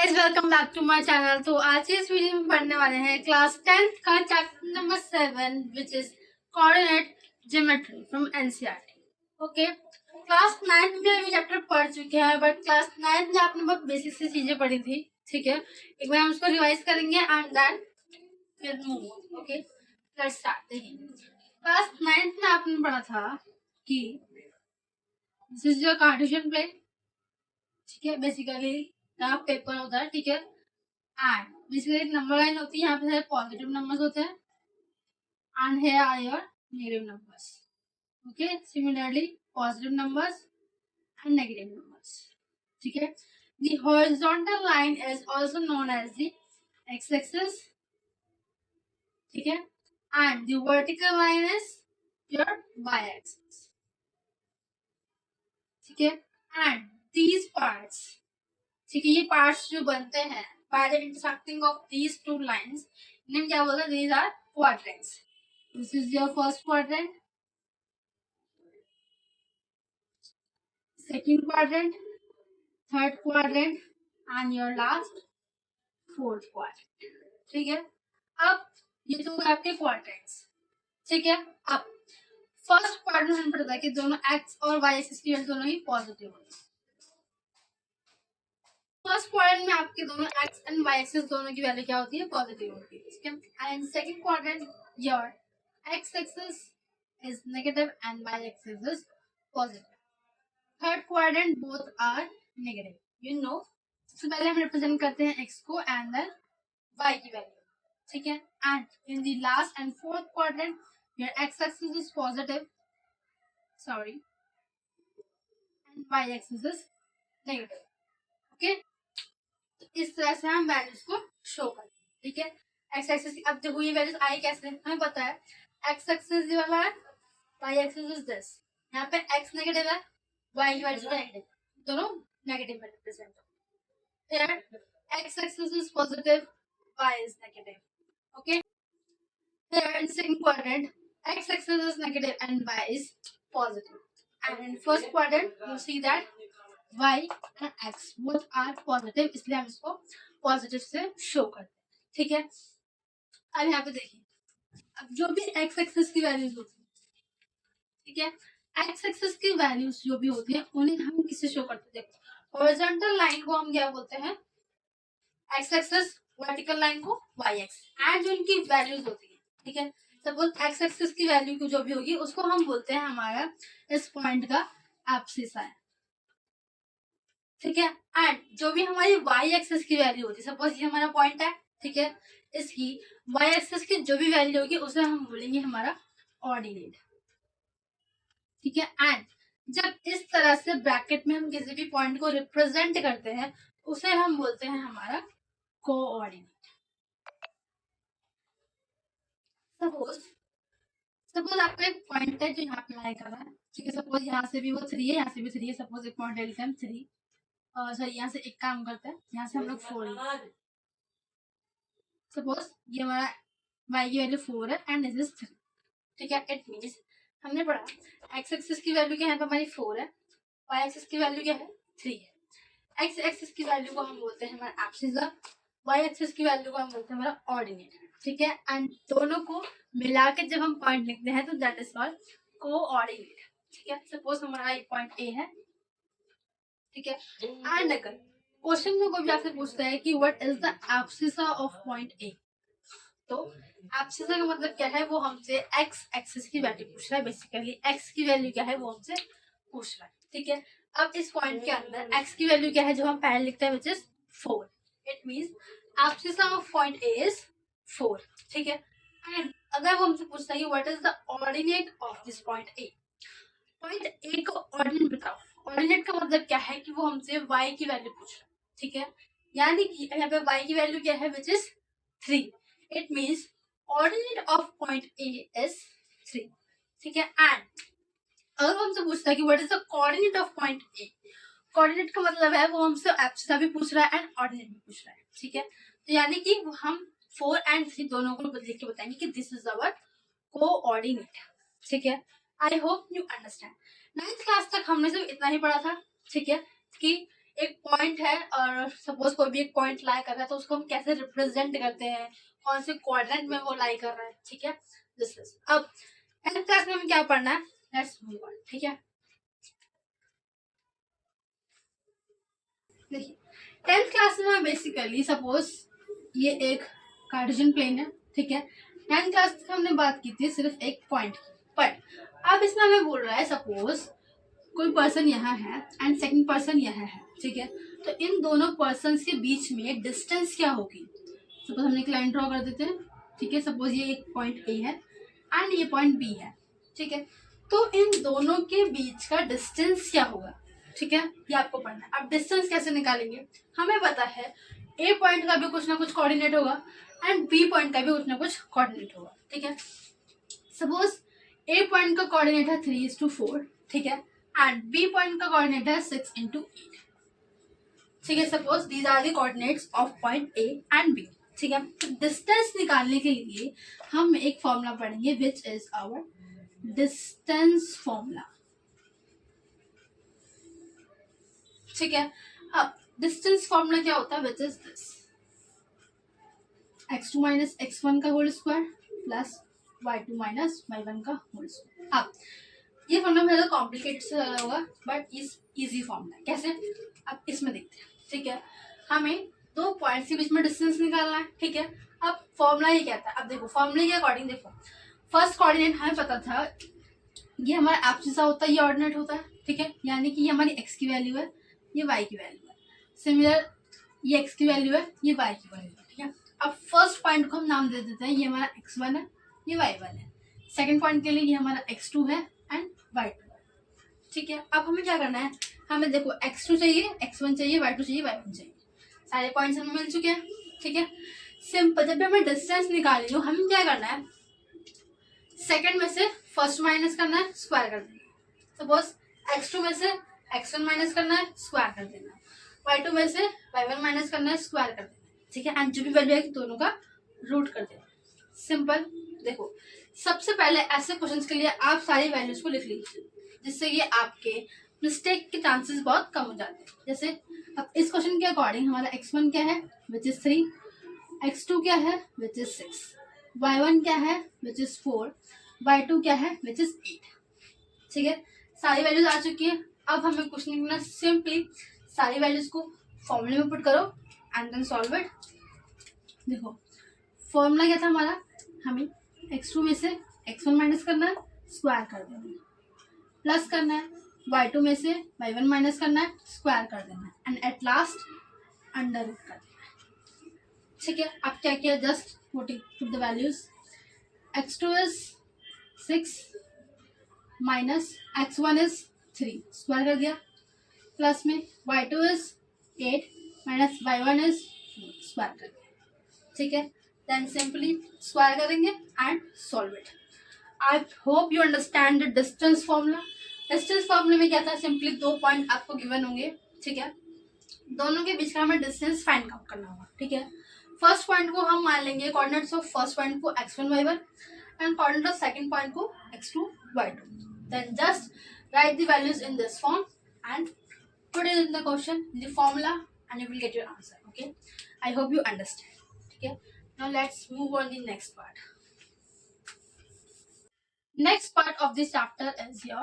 Guys, welcome back to my channel. तो आज के इस वीडियो में पढ़ने वाले हैं क्लास 10th का chapter number 7 which is coordinate geometry from NCERT. Okay, class 9 में अभी चैप्टर पढ़ चुके हैं, बट क्लास 9 में आपने बहुत बेसिक सी चीजें पढ़ी थी। ठीक है, एक बार हम उसको रिवाइज करेंगे एंड देन फिर मूव। Okay, let's start. देखिए, क्लास 9 में आपने पढ़ा था कि this is your cartesian plane. ठीक है, बेसिकली यहाँ पेपर होता है। ठीक है, एंड बेसिकली नंबर लाइन होती है, यहाँ पे सारे पॉजिटिव नंबर्स होते हैं and here are your negative numbers. Okay, similarly positive numbers and negative numbers. ठीक है, the horizontal line is also known as the x axis. ठीक है, and the vertical line is your y axis. ठीक है, and these parts, ठीक है, ये parts जो बनते हैं by the intersecting of these two lines, इन्हें क्या बोलते हैं? These are quadrants. This is your first quadrant, second quadrant, third quadrant, and your last fourth quadrant. ठीक है, अब ये तो आपके quadrants। ठीक है, अब फर्स्ट क्वाड्रेंट हमें पता है कि दोनों एक्स और वाई एक्सिस की वैल्यू दोनों ही पॉजिटिव होती है। फर्स्ट क्वाड्रेंट में आपके दोनों एक्स एंड वाई एक्सिस दोनों की वैल्यू क्या होती है? पॉजिटिव होती है। ठीक है, and second quadrant your x axis is negative and y axis is positive. Third quadrant both are negative. You know, सबसे पहले हम रिप्रेजेंट करते हैं x को and then y की वैल्यू। ठीक है, and in the last and fourth quadrant your x axis is positive, sorry, and y axis is negative. Okay, तो इस तरह से हम वैल्यूज को शो करते हैं। ठीक है, एक्स एक्सिस अब देखो ये वैल्यूज आई कैसे, हमें पता है एक्स एक्सिस ये वाला है, वाई एक्सिस इज दिस। यहाँ पे एक्स नेगेटिव है, वाई की वैल्यू नेगेटिव, दोनों नेगेटिव में रिप्रेजेंट होते हैं। Here x axis is positive, y is negative. Okay, here in second quadrant x axis is negative and y is positive, and in first quadrant you see that y and x both are positive, इसलिए हम इसको positive से show करते हैं। ठीक है, अब यहाँ पे देखिए, अब जो भी x एक्सिस की वैल्यूज होती है, ठीक है, x एक्सिस की वैल्यूज जो भी होती है उन्हें हम किससे शो करते हैं? देखो, हॉरिजॉन्टल लाइन को हम क्या बोलते हैं? x एक्सिस, वर्टिकल लाइन को y एक्सिस, एंड जो इनकी वैल्यूज होती है, ठीक है, सपोज x एक्सिस की वैल्यू जो भी होगी उसको हम बोलते हैं हमारा इस पॉइंट का एब्सिस है। ठीक है, एंड जो भी हमारी y एक्सिस की वैल्यू होती है, सपोज ये हमारा पॉइंट है, ठीक है, इसकी y एक्सिस की जो भी वैल्यू होगी उसे हम बोलेंगे हमारा ऑर्डिनेट। ठीक है, एंड जब इस तरह से ब्रैकेट में हम किसी भी पॉइंट को रिप्रेजेंट करते हैं उसे हम बोलते हैं हमारा कोऑर्डिनेट। सपोज सपोज आपका एक पॉइंट है जो यहाँ पे लाई कर रहा है। ठीक है, सपोज यहाँ से भी वो 3 है, यहाँ से भी 3 है। सपोज एक पॉइंट है 3, सॉरी यहाँ से एक काम करते हैं, यहाँ से हम लोग 4 सपोज ये हमारा y की वैल्यू 4 है एंड दिस इज 3। ठीक है, इट मींस हमने पढ़ा x एक्सिस की वैल्यू क्या है? हमारी 4 है, y एक्सिस की वैल्यू क्या है? 3 है। x एक्सिस की वैल्यू को हम बोलते हैं हमारा एब्सिस, y एक्सिस की वैल्यू को हम बोलते हैं हमारा ऑर्डिनेट। ठीक है, एंड दोनों को मिला के जब हम पॉइंट लिखते हैं तो दैट इज कॉल्ड कोऑर्डिनेट। ठीक है, सपोज हमारा एक पॉइंट A है। ठीक है, एंड अगर क्वेश्चन में कोई भी आपसे पूछता है कि what is the abscess of point A, तो एब्सिस का मतलब क्या है? वो हमसे एक्स एक्सिस की वैल्यू पूछ रहा है। बेसिकली एक्स की वैल्यू क्या है वो हमसे पूछ रहा है। ठीक है, अब इस पॉइंट के अंदर एक्स की वैल्यू क्या है जो हम पहले लिखते हैं, which is 4। It means abscess of point A is 4। ठीक है, एंड अगर वो हमसे पूछता है कि what is the ordinate of this point A, point A को ऑर्डिनेट बताओ। ऑर्डिनेट का मतलब क्या है कि वो हमसे y की वैल्यू पूछ रहा है। ठीक है, यानी कि यहाँ पे y की वैल्यू क्या है, which is 3। It means ordinate of point A is 3। ठीक है, एंड अगर हमसे पूछता है कि what is the coordinate of point A, coordinate का मतलब है वो हमसे एब्सिस भी पूछ रहा है एंड ऑर्डिनेट भी पूछ रहा है। ठीक है, तो यानी कि हम 4 एंड 3 दोनों को लिख के बताएंगे कि दिस इज अवर कोऑर्डिनेट। ठीक है, I hope you understand. 9th class तक हमने सिर्फ इतना ही पढ़ा था। ठीक है, कि एक पॉइंट है और सपोज कोई भी एक पॉइंट लाई कर रहा है तो उसको हम कैसे रिप्रेजेंट करते हैं, कौन से क्वाड्रेंट में वो लाई कर रहा है, ठीक है। अब 10th क्लास में हमें क्या पढ़ना है, लेट्स मूव ऑन, ठीक है। देखिए 10th क्लास में बेसिकली सपोज ये एक कार्टेशियन प्लेन है, ठीक है। 10th क्लास में हमने बात की थी सिर्फ एक पॉइंट की, बट अब इसमें हमें बोल रहा है सपोज कोई पर्सन यहाँ है एंड सेकंड पर्सन यहाँ है, ठीक है। तो इन दोनों पर्सन के बीच में डिस्टेंस क्या होगी। सपोज हमने एक लाइन ड्रॉ कर देते हैं, ठीक है। सपोज ये एक पॉइंट ए है एंड ये पॉइंट बी है, ठीक है। तो इन दोनों के बीच का डिस्टेंस क्या होगा, ठीक है, ये आपको पढ़ना है। अब डिस्टेंस कैसे निकालेंगे, हमें पता है ए पॉइंट का भी कुछ ना कुछ कोऑर्डिनेट होगा एंड बी पॉइंट का भी कुछ ना कुछ कोऑर्डिनेट होगा, ठीक है। सपोज ए पॉइंट का कोऑर्डिनेट है 3:4, ठीक है, एंड बी पॉइंट का कोऑर्डिनेट है 6:8, ठीक है। Suppose these are the coordinates of point A and B, ठीक है। तो डिस्टेंस निकालने के लिए हम एक फॉर्मूला पढ़ेंगे which is our distance formula, ठीक है। अब डिस्टेंस फॉर्मूला क्या होता है, which is this x2 minus x1 का whole square plus y2 minus y1 का होल स्क्वायर। अब ये फॉर्मूला मेरा कॉम्प्लिकेटेड से लग रहा होगा बट इज इजी फॉर्मूला, कैसे, अब इसमें देखते हैं, ठीक है। हमें दो पॉइंट्स के बीच में डिस्टेंस निकालना है, ठीक है। अब फॉर्मूला ये कहता है, अब देखो फॉर्मूले के अकॉर्डिंग देखो, फर्स्ट कोऑर्डिनेट हमें पता था ये हमारा एब्सिसा होता है, ये ऑर्डिनेट होता है, ठीक है। यानी कि ये हमारी x की वैल्यू है, ये y की वैल्यू है। सिमिलर ये x की वैल्यू है, ये y की वैल्यू है, ठीक है। अब फर्स्ट पॉइंट को हम नाम दे देते हैं, ये हमारा x1 है, ये y1 है। सेकंड पॉइंट के लिए ये हमारा x2 है एंड y2 है, ठीक है। अब हमें क्या करना है, हमें देखो x2 चाहिए, x1 चाहिए, y2 चाहिए, y1 चाहिए, सारे पॉइंट्स हमें मिल चुके हैं, ठीक है। सिंपल, जब भी हमें डिस्टेंस निकालनी हो हमें क्या करना है, सेकंड में से फर्स्ट माइनस करना है, स्क्वायर कर देना। सपोज x2 में से x1 माइनस करना है, स्क्वायर कर देना। y2 में से y1 माइनस करना है, स्क्वायर कर देना, ठीक है। एंड जो भी वैल्यू है दोनों का रूट कर देना। सिंपल। देखो सबसे पहले ऐसे क्वेश्चंस के लिए आप सारी वैल्यूज को लिख लीजिए, जिससे ये आपके मिस्टेक के चांसेस बहुत कम हो जाते हैं। जैसे अब इस क्वेश्चन के अकॉर्डिंग हमारा x1 क्या है, विच इज 3, x2 क्या है, विच इज 6, y1 क्या है, विच इज 4, y2 क्या है, विच इज 8, ठीक है। सारी वैल्यूज आ चुकी है। अब हमें कुछ नहीं करना, सिंपली सारी वैल्यूज को फॉर्मूले में पुट करो एंड देन सॉल्व इट। देखो फॉर्मूला क्या था हमारा, हमें x2 में से x1 माइनस करना है, स्क्वायर कर देना है, प्लस करना है, y2 में से y1 माइनस करना है, स्क्वायर कर देना है, and at last under root कर देना है, ठीक है। अब क्या किया, just put the values, x2 is 6 minus x1 is 3, square कर दिया, प्लस में y2 is 8 minus y1 is 4, square कर दिया, ठीक है। देन सिंपली स्क्वायर करेंगे and solve it. I hope you understand the distance formula. Distance फॉर्मूले में क्या था, सिंपली दो पॉइंट आपको गिवन होंगे, ठीक है। दोनों के बीच का हमें डिस्टेंस फाइंड आउट करना होगा, ठीक है। फर्स्ट पॉइंट को हम मान लेंगे कोऑर्डिनेट्स ऑफ फर्स्ट पॉइंट को x1 y1 and coordinate of second point को x2 y2। Then just write the values in this form and put it in the question in the formula and you will get your answer, okay. I hope you understand, okay. Now let's move on the next part. Next part of this chapter is your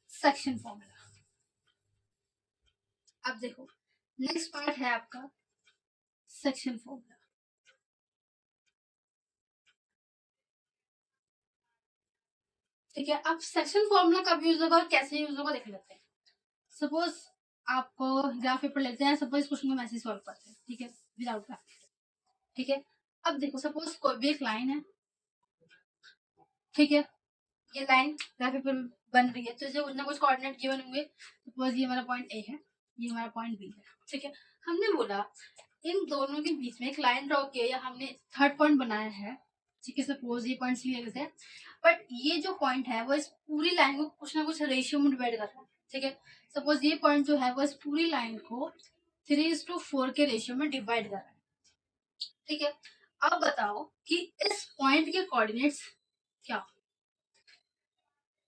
section formula. अब देखो next part है आपका section formula, ठीक है। अब section formula कब use होगा और कैसे यूज होगा देख लेते हैं। सपोज आपको ग्राफ पेपर लेते हैं, सपोज क्वेश्चन को मैसेज सॉल्व करते हैं, ठीक है, विदाउट ग्राफ, ठीक है। अब देखो सपोज कोई भी एक लाइन है, ठीक है, ये लाइन ग्राफ पेपर बन रही है, तो इसे कुछ ना कुछ कोऑर्डिनेट गिवन होंगे। सपोज ये हमारा पॉइंट ए है, ये हमारा पॉइंट बी है, ठीक है। हमने बोला इन दोनों के बीच में एक लाइन ड्रॉ किया या हमने थर्ड पॉइंट बनाया है, ठीक है। सपोज ये पॉइंट्स लिए गए थे, बट ये जो पॉइंट है वो इस पूरी लाइन को कुछ ना कुछ रेशियो में डिवाइड कर रहा है, ठीक है। सपोज ये पॉइंट जो है वो इस पूरी लाइन को 3:4 के रेशियो में डिवाइड कर रहा है, ठीक है। अब बताओ कि इस पॉइंट के कोऑर्डिनेट्स क्या,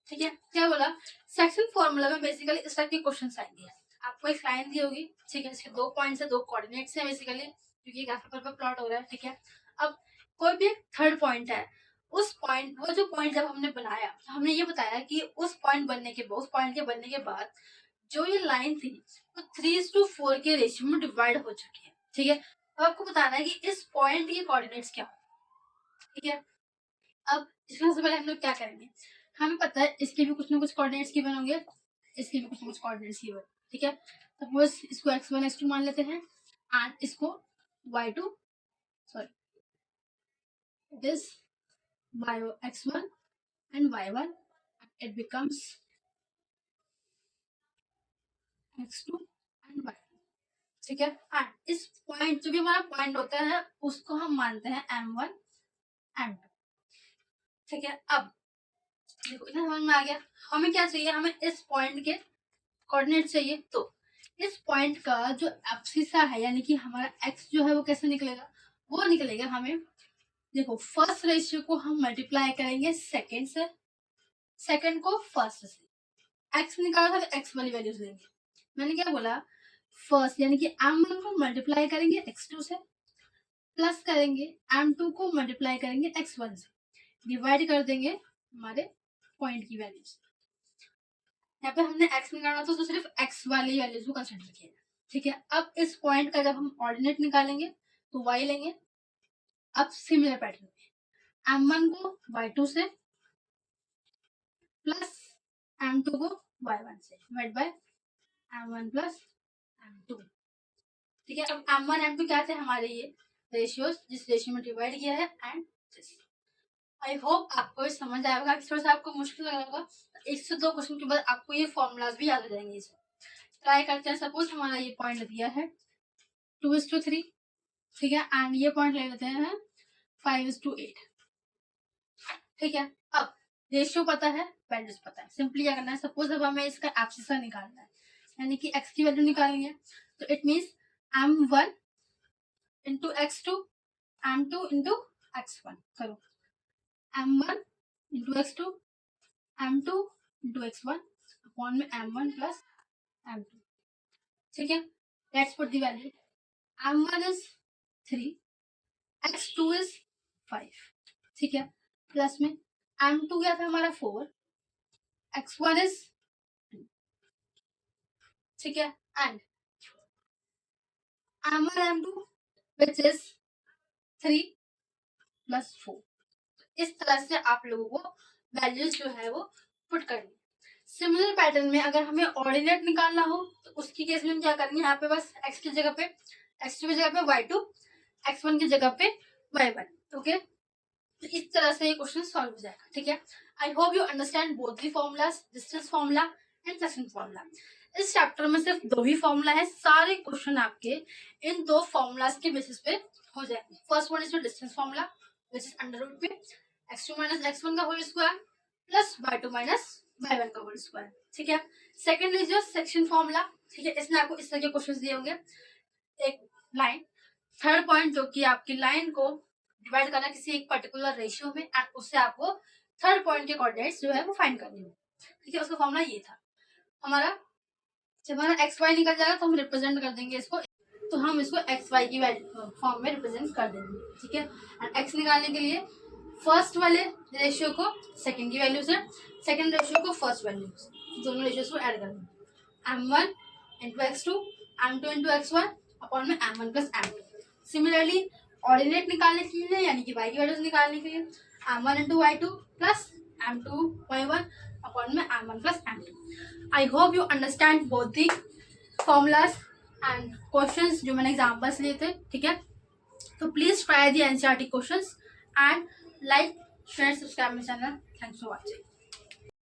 ठीक है। क्या बोला, सेक्शन फॉर्मूला में बेसिकली इस टाइप के क्वेश्चन आएंगे। आपको एक लाइन दी होगी, ठीक है, इसके 2 पॉइंट्स है, 2 कोऑर्डिनेट्स है बेसिकली, क्योंकि ग्राफिकल पर प्लॉट हो रहा है, ठीक है। अब कोई भी एक थर्ड पॉइंट है, उस पॉइंट, वो जो पॉइंट जब हमने बनाया तो हमने ये बताया कि उस पॉइंट बनने के बाद जो ये लाइन थी वो 3:4 के रेशियो में डिवाइड हो चुकी है, ठीक है। अब आपको बताना है कि इस पॉइंट के कोऑर्डिनेट्स क्या, ठीक है। अब इसके सबसे पहले हम लोग क्या करेंगे, हमें पता है इसके भी कुछ ना कुछ कोऑर्डिनेट्स गिवन होंगे, इसके भी कुछ ना कुछ कोऑर्डिनेट्स गिवन, ठीक है। सपोज इसको x1 x2 मान लेते हैं एंड इसको y2, sorry this x1 and y1, it becomes x2 and y2, ठीक है। एंड इस पॉइंट, जो भी हमारा पॉइंट होता है उसको हम मानते हैं m1 m2, ठीक है। अब देखो इतना समझ में आ गया, हमें क्या चाहिए, हमें इस पॉइंट के कोऑर्डिनेट चाहिए। तो इस पॉइंट का जो एब्सिसा है, यानी कि हमारा x जो है वो कैसे निकलेगा, वो निकलेगा हमें, देखो फर्स्ट रेशियो को हम मल्टीप्लाई करेंगे सेकंड से, सेकंड को फर्स्ट से, x निकाला था तो x वाली वैल्यूज लेंगे। मैंने क्या बोला, फर्स्ट यानी कि m1 को मल्टीप्लाई करेंगे x2 से, प्लस करेंगे m2 को मल्टीप्लाई करेंगे x1 से, डिवाइड कर देंगे हमारे पॉइंट की वैल्यूज। यहाँ पे हमने x निकालना था तो सिर्फ x वाली वैल्यूज को कंसिडर किया, ठीक है। अब इस पॉइंट का जब हम ऑर्डिनेट निकालेंगे तो y लेंगे। अब सिमिलर पैटर्न में m1 को y2 से प्लस m2 को y1 से divide by m1 plus m2, ठीक है। अब m1 m2 क्या थे हमारे, ये रेशियोज जिस रेशियो में डिवाइड किया है एंड दिस। आई होप आपको ये समझ आएगा, थोड़ा सा आपको मुश्किल लगेगा, 1 से 2 क्वेश्चन के बाद आपको ये फॉर्मूलाज भी याद हो जाएंगे। इसे ट्राई करते हैं। सपोज हमारा ये पॉइंट दिया है 2:3, ठीक है, एंड ये पॉइंट ले लेते हैं 5:8, ठीक है। अब रेशियो पता है, वैल्यूज पता है, सिंपली क्या करना है, सपोज अब हमें इसका एब्सिसा निकालना है, यानी कि x की वैल्यू निकालेंगे, तो it means m1 into x2, m2 into x1, करो m1 into x2, m2 into x1 upon में m1 प्लस m2, ठीक है। Let's put the value, m1 is 3, x2 is 5, ठीक है, प्लस में m2 क्या था हमारा 4, x1 इज 2, ठीक है, and m1 m2 which is 3 plus 4। इस तरह से आप लोगों को वैल्यूज जो है वो पुट करनी। सिमिलर पैटर्न में अगर हमें ऑर्डिनेट निकालना हो तो उसकी केस में क्या करनी है, यहाँ पे बस x की जगह पे x2 की जगह पे y2, x1 की जगह पे y1, ओके। तो इस तरह से ये क्वेश्चन सॉल्व हो जाएगा, ठीक है। I hope you understand both the formulas, distance formula and section formula. इस चैप्टर में सिर्फ 2 ही फॉर्मूला है, सारे क्वेश्चन आपके इन 2 फॉर्मूलाज के बेसिस पे हो जाएंगे। First one is your distance formula which is under root पे x2 माइनस x1 का whole square plus y2 minus y1 का होल स्क्वायर, ठीक है। Second is your section formula, ठीक है, इसमें आपको इस तरह के क्वेश्चंस दिए होंगे, एक लाइन, थर्ड पॉइंट जो कि आपकी लाइन को डिवाइड करना किसी एक पर्टिकुलर रेशियो में एंड उससे आपको थर्ड पॉइंट के कोऑर्डिनेट्स जो है वो फाइंड करनी है, ठीक है। उसका फॉर्मूला ये था हमारा, जब हमारा एक्स वाई निकल जाएगा तो हम रिप्रेजेंट कर देंगे इसको, तो हम इसको एक्स वाई की फॉर्म में रिप्रेजेंट कर देंगे, ठीक है। एंड एक्स निकालने के लिए फर्स्ट वाले रेशियो को सेकंड की वैल्यू से, सेकंड रेशियो को फर्स्ट वैल्यू से, दोनों रेशियोज को ऐड कर देंगे, m1 into x2, m2 into x1 upon में m1 plus m2। Similarly ordinate निकालने के लिए यानी कि y की वैल्यूज निकालने के लिए m1 into y2 plus m2 y1 upon में m1 plus m2। I hope you understand both the formulas and questions जो मैंने एग्जांपल्स लिए थे, ठीक है। तो please try the NCERT questions and like, share, subscribe my channel. Thanks for watching.